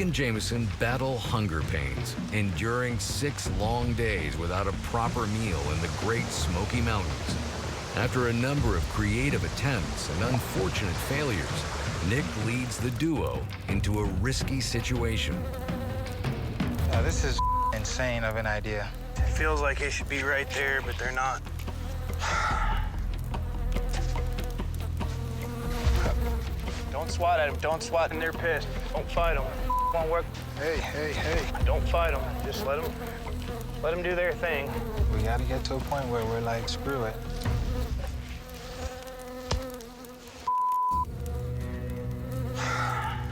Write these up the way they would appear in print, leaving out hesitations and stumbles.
and Jameson battle hunger pains, enduring 6 long days without a proper meal in the Great Smoky Mountains. After a number of creative attempts and unfortunate failures, Nick leads the duo into a risky situation. Now, this is insane of an idea. It feels like it should be right there, but they're not. Don't swat at them. Don't swat them. They're pissed. Don't fight them. Won't work. Hey, hey, hey. Don't fight them. Just let them do their thing. We gotta get to a point where we're like, screw it.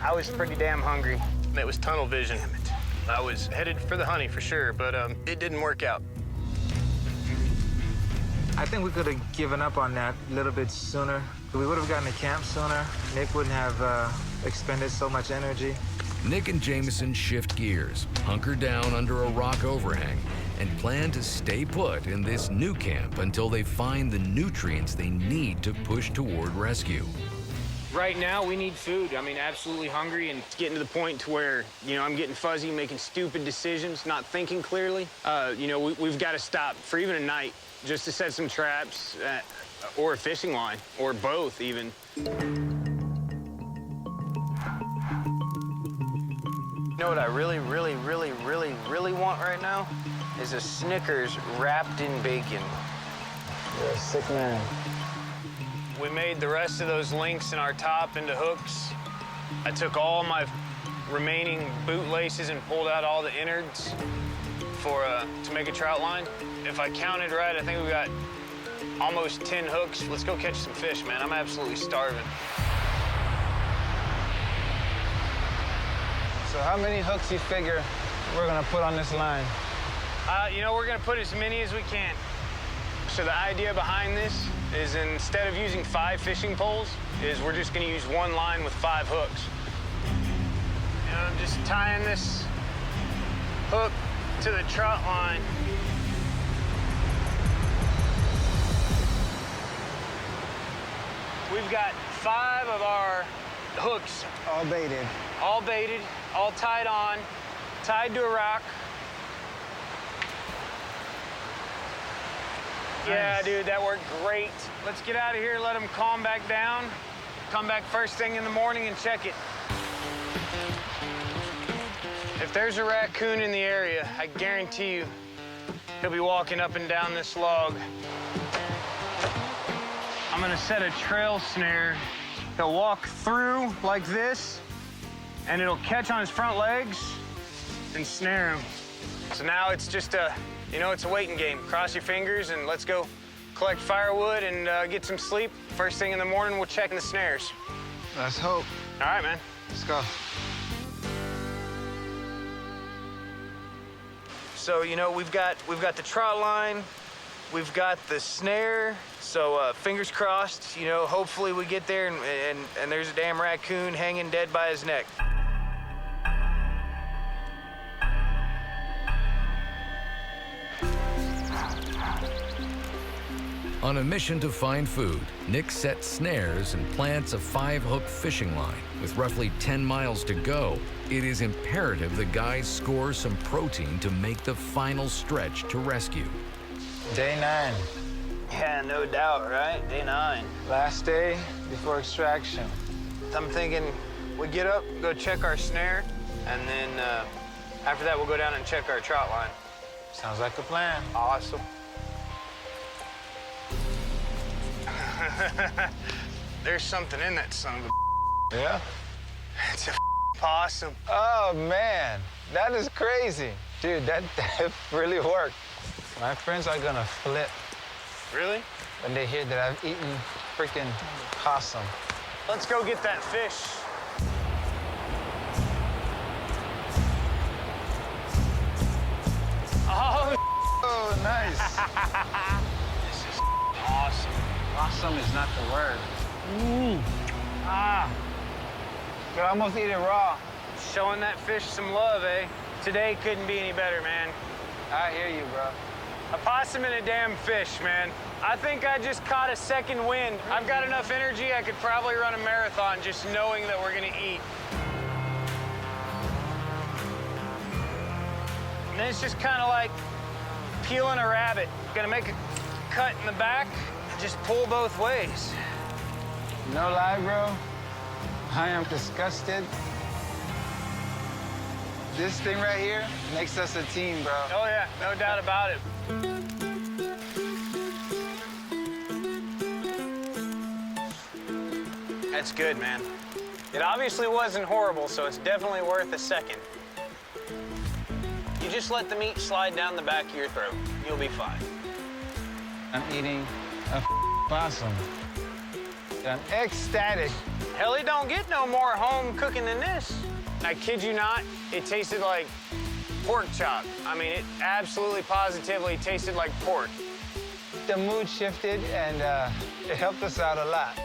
I was pretty damn hungry. It was tunnel vision. Damn it. I was headed for the honey for sure, but it didn't work out. I think we could have given up on that a little bit sooner. We would have gotten to camp sooner. Nick wouldn't have expended so much energy. Nick and Jameson shift gears, hunker down under a rock overhang, and plan to stay put in this new camp until they find the nutrients they need to push toward rescue. Right now, we need food. I mean, absolutely hungry, and it's getting to the point to where, I'm getting fuzzy, making stupid decisions, not thinking clearly. We've got to stop for even a night just to set some traps or a fishing line, or both even. You know what I really, really, really, really, really want right now? Is a Snickers wrapped in bacon. You're a sick man. We made the rest of those links in our top into hooks. I took all my remaining boot laces and pulled out all the innards to make a trout line. If I counted right, I think we got almost 10 hooks. Let's go catch some fish, man. I'm absolutely starving. So how many hooks you figure we're gonna put on this line? We're gonna put as many as we can. So the idea behind this is instead of using 5 fishing poles, is we're just gonna use one line with 5 hooks. I'm just tying this hook to the trout line. We've got 5 of our hooks. All baited. All baited, all tied on, tied to a rock. Yeah, dude, that worked great. Let's get out of here, let them calm back down. Come back first thing in the morning and check it. If there's a raccoon in the area, I guarantee you he'll be walking up and down this log. I'm gonna set a trail snare. He'll walk through like this, and it'll catch on his front legs and snare him. So now it's just it's a waiting game. Cross your fingers and let's go collect firewood and get some sleep. First thing in the morning, we'll check the snares. Let's hope. All right, man. Let's go. So, we've got the trot line, we've got the snare. So fingers crossed, hopefully we get there and there's a damn raccoon hanging dead by his neck. On a mission to find food, Nick sets snares and plants a 5-hook fishing line. With roughly 10 miles to go, it is imperative the guys score some protein to make the final stretch to rescue. Day 9. Yeah, no doubt, right? Day 9. Last day before extraction. I'm thinking we get up, go check our snare, and then after that we'll go down and check our trout line. Sounds like a plan. Awesome. There's something in that son of a... Yeah? It's a possum. Oh, man. That is crazy. Dude, that really worked. My friends are gonna flip. Really? When they hear that I've eaten freaking possum. Let's go get that fish. Oh, nice. This is awesome. Awesome is not the word. Could almost eat it raw. Showing that fish some love, eh? Today couldn't be any better, man. I hear you, bro. A possum and a damn fish, man. I think I just caught a second wind. I've got enough energy, I could probably run a marathon just knowing that we're gonna eat. And then it's just kind of like peeling a rabbit. Gonna make a cut in the back, just pull both ways. No lie, bro. I am disgusted. This thing right here makes us a team, bro. Oh yeah, no doubt about it. That's good, man. It obviously wasn't horrible, so it's definitely worth a second. You just let the meat slide down the back of your throat. You'll be fine. I'm eating a possum. I'm ecstatic. Hell, it don't get no more home cooking than this. I kid you not, it tasted like pork chop. I mean, it absolutely positively tasted like pork. The mood shifted, and it helped us out a lot.